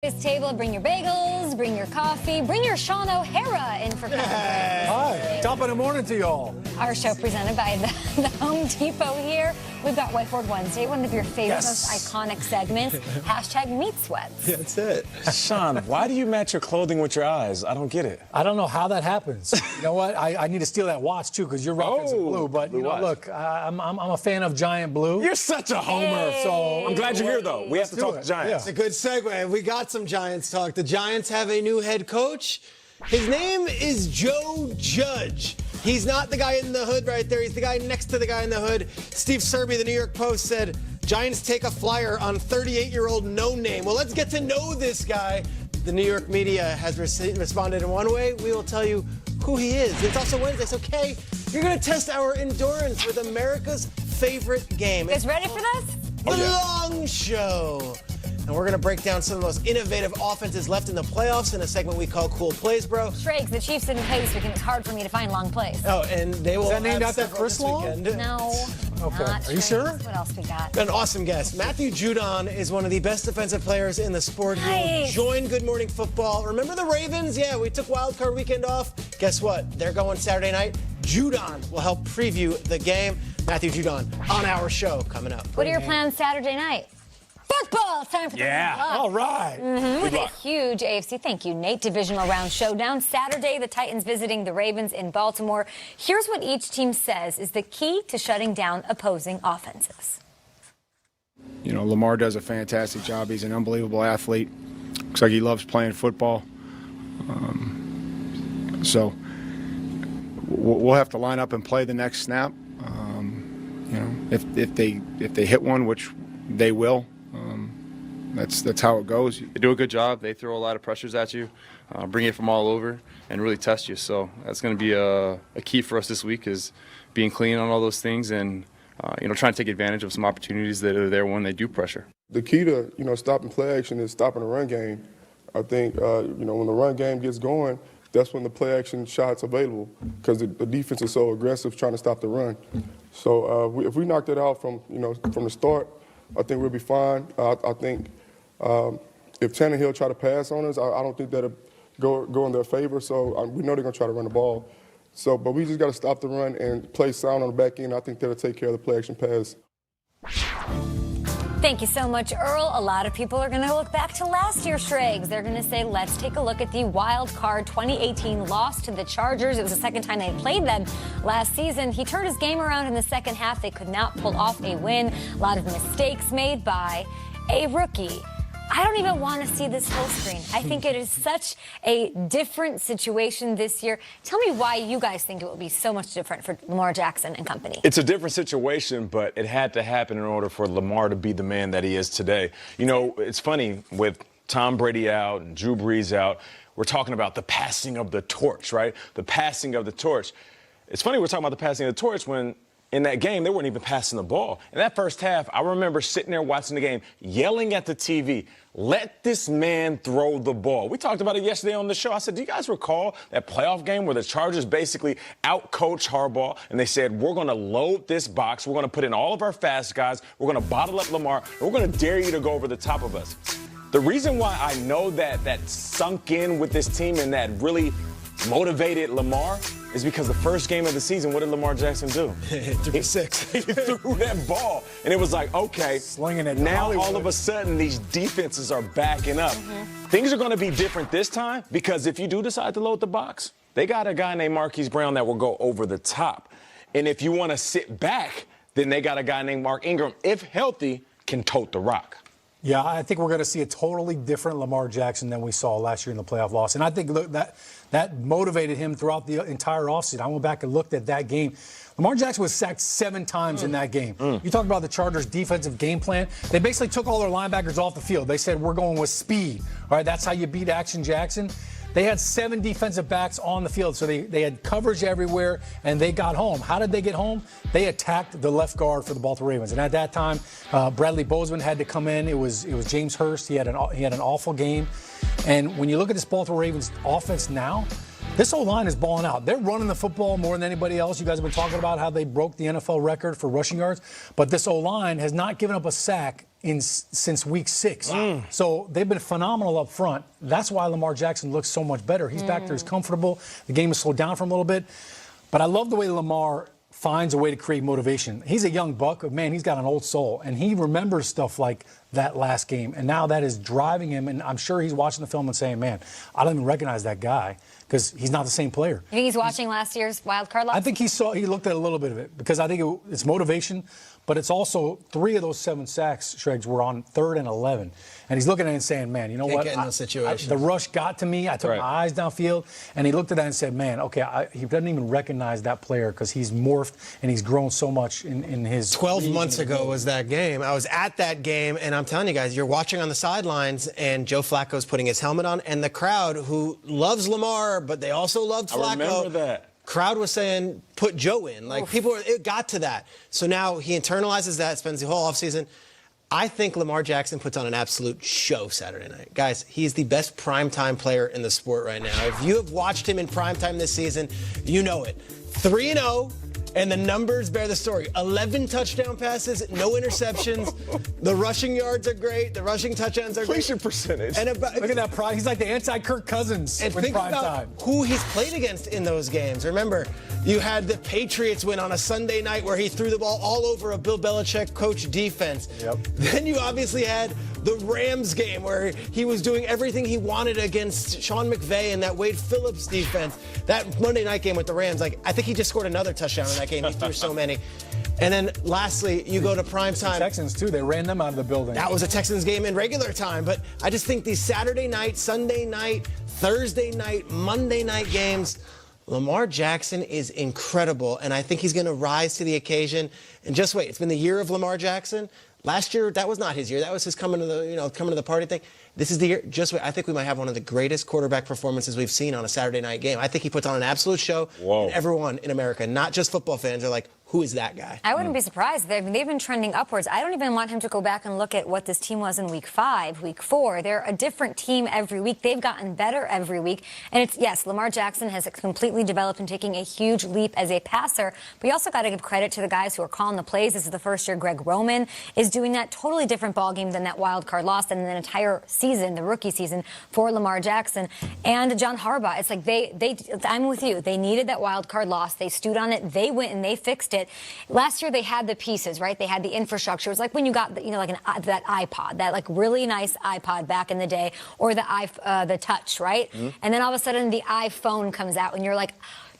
breakfast table. Bring your bagels, bring your coffee, bring your Sean O'Hara in for coffee. Hi, top of the morning to y'all. Our show presented by the Home Depot here. We've got Whiteboard Wednesday, one of your favorite, most iconic segments. Hashtag meat sweats. Yeah, that's it. Sean, why do you match your clothing with your eyes? I don't get it. I don't know how that happens. You know what? I need to steal that watch, too, because you're referencing blue. But, you know, watch. look, I'm a fan of Giant Blue. You're such a homer. So I'm glad you're here, though. We have to talk to Giants. It's a good segue. We got some Giants talk. The Giants have a new head coach. His name is Joe Judge. He's not the guy in the hood right there. He's the guy next to the guy in the hood. Steve Serby, the New York Post, said, Giants take a flyer on 38-year-old no name. Well, let's get to know this guy. The New York media has responded in one way. We will tell you who he is. It's also Wednesday, so Kay, you're going to test our endurance with America's favorite game. You guys ready for this? The Long Show. And we're going to break down some of the most innovative offenses left in the playoffs in a segment we call Cool Plays, Bro. Shrakes, the Chiefs didn't play this weekend. It's hard for me to find long plays. Oh, and they will. Is that named have after several Chris this Long? weekend. No. Okay. Not Are you sure? What else we got? An awesome guest. Matthew Judon is one of the best defensive players in the sport. He will Nice. join Good Morning Football. Remember the Ravens? Yeah, we took Wild Card Weekend off. Guess what? They're going Saturday night. Judon will help preview the game. Matthew Judon on our show coming up. What are your plans Saturday night? Football! It's time for the All right. With a huge AFC, thank you, Nate, divisional round showdown. Saturday, the Titans visiting the Ravens in Baltimore. Here's what each team says is the key to shutting down opposing offenses. You know, Lamar does a fantastic job. He's an unbelievable athlete. Looks like he loves playing football. So we'll have to line up and play the next snap. You know, if they hit one, which they will. That's how it goes. They do a good job. They throw a lot of pressures at you, bring it from all over, and really test you. So that's going to be a key for us this week is being clean on all those things and trying to take advantage of some opportunities that are there when they do pressure. The key to stopping play action is stopping the run game. I think when the run game gets going, that's when the play action shots available because the defense is so aggressive trying to stop the run. So if we knock that out from the start, I think we'll be fine. I think if Tannehill try to pass on us, I don't think that'll go in their favor. So we know they're going to try to run the ball. So, but we just got to stop the run and play sound on the back end. I think that'll take care of the play action pass. Thank you so much, Earl. A lot of people are going to look back to last year's Shrags. They're going to say, let's take a look at the wild card 2018 loss to the Chargers. It was the second time they played them last season. He turned his game around in the second half. They could not pull off a win. A lot of mistakes made by a rookie. I don't even want to see this full screen. I think it is such a different situation this year. Tell me why you guys think it will be so much different for Lamar Jackson and company. It's a different situation, but it had to happen in order for Lamar to be the man that he is today. You know, it's funny, with Tom Brady out and Drew Brees out, we're talking about the passing of the torch, right? The passing of the torch. It's funny we're talking about the passing of the torch when in that game, they weren't even passing the ball. In that first half, I remember sitting there watching the game, yelling at the TV, let this man throw the ball. We talked about it yesterday on the show. I said, do you guys recall that playoff game where the Chargers basically out-coached Harbaugh and they said, we're going to load this box, we're going to put in all of our fast guys, we're going to bottle up Lamar, and we're going to dare you to go over the top of us. The reason why I know that sunk in with this team and that really motivated Lamar is because the first game of the season, what did Lamar Jackson do? He threw six. He threw that ball. And it was like, okay, Slinging it now Hollywood. all of a sudden these defenses are backing up. Things are going to be different this time because if you do decide to load the box, they got a guy named Marquise Brown that will go over the top. And if you want to sit back, then they got a guy named Mark Ingram, if healthy, can tote the rock. Yeah, I think we're going to see a totally different Lamar Jackson than we saw last year in the playoff loss. And I think that motivated him throughout the entire offseason. I went back and looked at that game. Lamar Jackson was sacked 7 times in that game. You talk about the Chargers' defensive game plan. They basically took all their linebackers off the field. They said, we're going with speed. All right, that's how you beat Action Jackson. They had 7 defensive backs on the field, so they had coverage everywhere, and they got home. How did they get home? They attacked the left guard for the Baltimore Ravens, and at that time, Bradley Bozeman had to come in. It was James Hurst. He had an awful game, and when you look at this Baltimore Ravens offense now, This O-line is balling out. They're running the football more than anybody else. You guys have been talking about how they broke the NFL record for rushing yards. But this O-line has not given up a sack since week 6. Wow. So they've been phenomenal up front. That's why Lamar Jackson looks so much better. He's back there. He's comfortable. The game has slowed down for him a little bit. But I love the way Lamar finds a way to create motivation. He's a young buck, but man, he's got an old soul, and he remembers stuff like that last game, and now that is driving him, and I'm sure he's watching the film and saying, man, I don't even recognize that guy because he's not the same player. You think he's watching last year's wild card loss? I think he looked at a little bit of it because I think it's motivation, but it's also 3 of those 7 sacks, Shregs, were on 3rd and 11. And he's looking at it and saying, man, you know what? Get in those situations. The rush got to me. I took my eyes downfield. And he looked at that and said, man, okay, he doesn't even recognize that player because he's morphed and he's grown so much in his 12 months ago was that game. I was at that game, and I'm telling you guys, you're watching on the sidelines, and Joe Flacco's putting his helmet on, and the crowd who loves Lamar, but they also loved Flacco. I remember that. Crowd was saying, put Joe in. Like, it got to that. So now he internalizes that, spends the whole offseason. I think Lamar Jackson puts on an absolute show Saturday night. Guys, he's the best primetime player in the sport right now. If you have watched him in primetime this season, you know it. 3-0. And the numbers bear the story. 11 touchdown passes, no interceptions. The rushing yards are great. The rushing touchdowns are great. Completion percentage. And look at that pride. He's like the anti-Kirk Cousins and with think prime about time. Who he's played against in those games. Remember, you had the Patriots win on a Sunday night where he threw the ball all over a Bill Belichick coach defense. Yep. Then you obviously had the Rams game where he was doing everything he wanted against Sean McVay and that Wade Phillips defense. That Monday night game with the Rams, I think he just scored another touchdown in that game. He threw so many. And then lastly, you go to primetime. The Texans, too. They ran them out of the building. That was a Texans game in regular time. But I just think these Saturday night, Sunday night, Thursday night, Monday night games, Lamar Jackson is incredible. And I think he's going to rise to the occasion. And just wait. It's been the year of Lamar Jackson. Last year, that was not his year. That was his coming to the party thing. This is the year. Just wait. I think we might have one of the greatest quarterback performances we've seen on a Saturday night game. I think he puts on an absolute show. Whoa. And everyone in America, not just football fans, are like, who is that guy? I wouldn't be surprised. They've been trending upwards. I don't even want him to go back and look at what this team was in week 5, week 4. They're a different team every week. They've gotten better every week. And it's, yes, Lamar Jackson has completely developed and taking a huge leap as a passer. But you also got to give credit to the guys who are calling the plays. This is the first year Greg Roman is doing that. Totally different ballgame than that wild card loss and an entire season, the rookie season, for Lamar Jackson. And John Harbaugh, it's like I'm with you. They needed that wild card loss. They stewed on it. They went and they fixed it. Last year they had the pieces, right? They had the infrastructure. It was like when you got, that iPod, that like really nice iPod back in the day, or the Touch, right? Mm-hmm. And then all of a sudden the iPhone comes out, and you're like,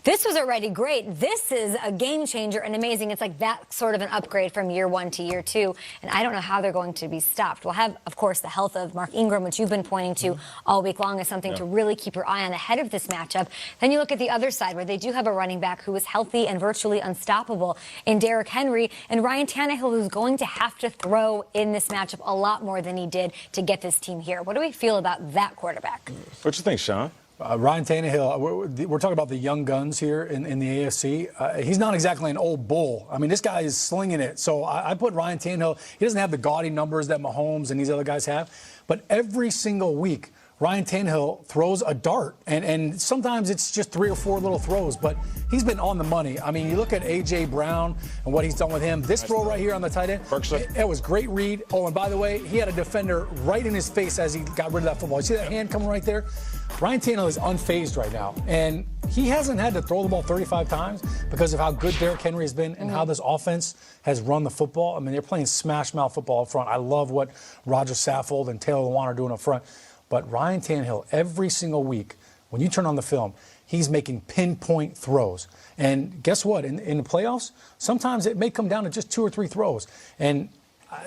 this was already great. This is a game changer and amazing. It's like that sort of an upgrade from year 1 to year 2. And I don't know how they're going to be stopped. We'll have, of course, the health of Mark Ingram, which you've been pointing to all week long as something to really keep your eye on ahead of this matchup. Then you look at the other side where they do have a running back who is healthy and virtually unstoppable in Derrick Henry, and Ryan Tannehill, who's going to have to throw in this matchup a lot more than he did to get this team here. What do we feel about that quarterback? What you think, Sean? Ryan Tannehill, we're talking about the young guns here in the AFC. He's not exactly an old bull. I mean, this guy is slinging it. So I put Ryan Tannehill, he doesn't have the gaudy numbers that Mahomes and these other guys have, but every single week, Ryan Tannehill throws a dart, and sometimes it's just 3 or 4 little throws, but he's been on the money. I mean, you look at A.J. Brown and what he's done with him. This throw right here on the tight end, it was great read. Oh, and by the way, he had a defender right in his face as he got rid of that football. You see that hand coming right there? Ryan Tannehill is unfazed right now, and he hasn't had to throw the ball 35 times because of how good Derrick Henry has been and how this offense has run the football. I mean, they're playing smash-mouth football up front. I love what Roger Saffold and Taylor Lewan are doing up front. But Ryan Tannehill, every single week, when you turn on the film, he's making pinpoint throws. And guess what? In the playoffs, sometimes it may come down to just 2 or 3 throws. And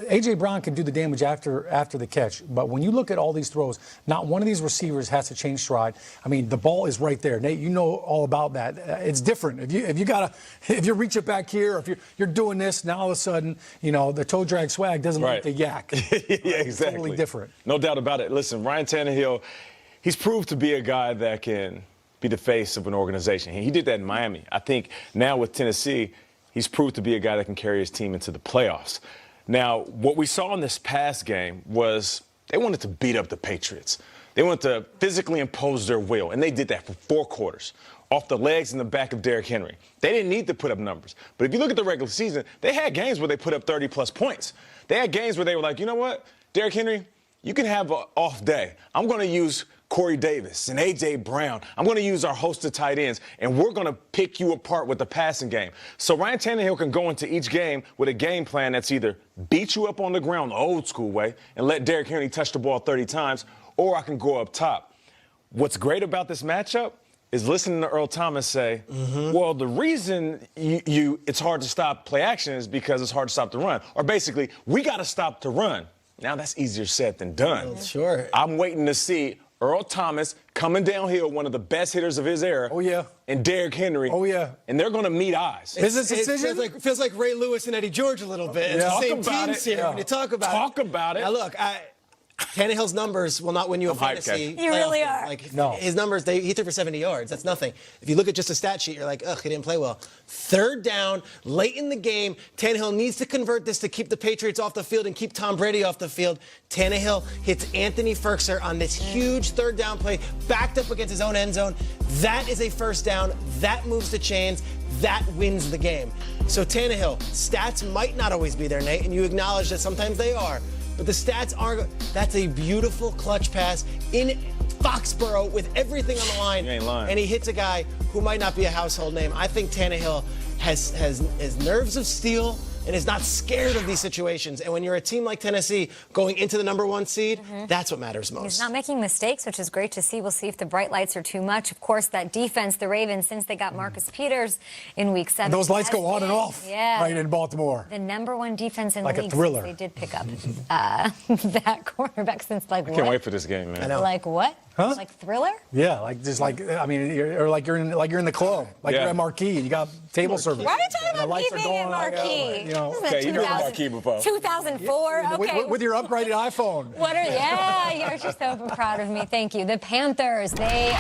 A.J. Brown can do the damage after the catch. But when you look at all these throws, not one of these receivers has to change stride. I mean, the ball is right there. Nate, you know all about that. It's different. If you reach it back here, or if you're doing this, now all of a sudden, the toe drag swag doesn't look the yak. Yeah, exactly. It's totally different. No doubt about it. Listen, Ryan Tannehill, he's proved to be a guy that can be the face of an organization. He did that in Miami. I think now with Tennessee, he's proved to be a guy that can carry his team into the playoffs. Now, what we saw in this past game was they wanted to beat up the Patriots. They wanted to physically impose their will, and they did that for 4 quarters, off the legs and the back of Derrick Henry. They didn't need to put up numbers. But if you look at the regular season, they had games where they put up 30-plus points. They had games where they were like, you know what, Derrick Henry, you can have an off day. I'm going to use Corey Davis and A.J. Brown. I'm going to use our host of tight ends, and we're going to pick you apart with the passing game. So Ryan Tannehill can go into each game with a game plan that's either beat you up on the ground the old school way and let Derrick Henry touch the ball 30 times, or I can go up top. What's great about this matchup is listening to Earl Thomas say, well, the reason it's hard to stop play action is because it's hard to stop the run. Or basically, we got to stop the run. Now, that's easier said than done. Sure. I'm waiting to see Earl Thomas coming downhill, one of the best hitters of his era. Oh, yeah. And Derrick Henry. Oh, yeah. And they're going to meet eyes. Business It decision? feels like Ray Lewis and Eddie George a little bit. Yeah. It's the Talk same about teams it. here Yeah. when you talk about Talk about it. Now, look, Tannehill's numbers will not win you a I'm hyped, fantasy. guys. You really playoff are. game. Like, No. his numbers, he threw for 70 yards. That's nothing. If you look at just a stat sheet, you're like, ugh, he didn't play well. 3rd down, late in the game, Tannehill needs to convert this to keep the Patriots off the field and keep Tom Brady off the field. Tannehill hits Anthony Firkser on this huge 3rd down play, backed up against his own end zone. That is a 1st down. That moves the chains. That wins the game. So Tannehill, stats might not always be there, Nate, and you acknowledge that sometimes they are. But the stats are, that's a beautiful clutch pass in Foxborough with everything on the line. You ain't lying. And he hits a guy who might not be a household name. I think Tannehill has nerves of steel and is not scared of these situations. And when you're a team like Tennessee going into the #1 seed, that's what matters most. He's not making mistakes, which is great to see. We'll see if the bright lights are too much. Of course, that defense, the Ravens, since they got Marcus Peters in Week 7. And those lights go on and off right in Baltimore. The #1 defense in Like the a league. thriller. They did pick up that quarterback since like what? Can't wait for this game, man. I know. Like what? Huh? Like Thriller? Yeah, like just like I mean, you're you're in the club, like Yeah. you're at Marquee, and you got table service. Why are you and talking the about me lights are being going in like, Marquee? you know, Isn't Okay, that you've been in 2000 Marquee before. 2004? Okay. with your upgraded iPhone. What are, yeah, you're just so proud of me. Thank you. The Panthers, they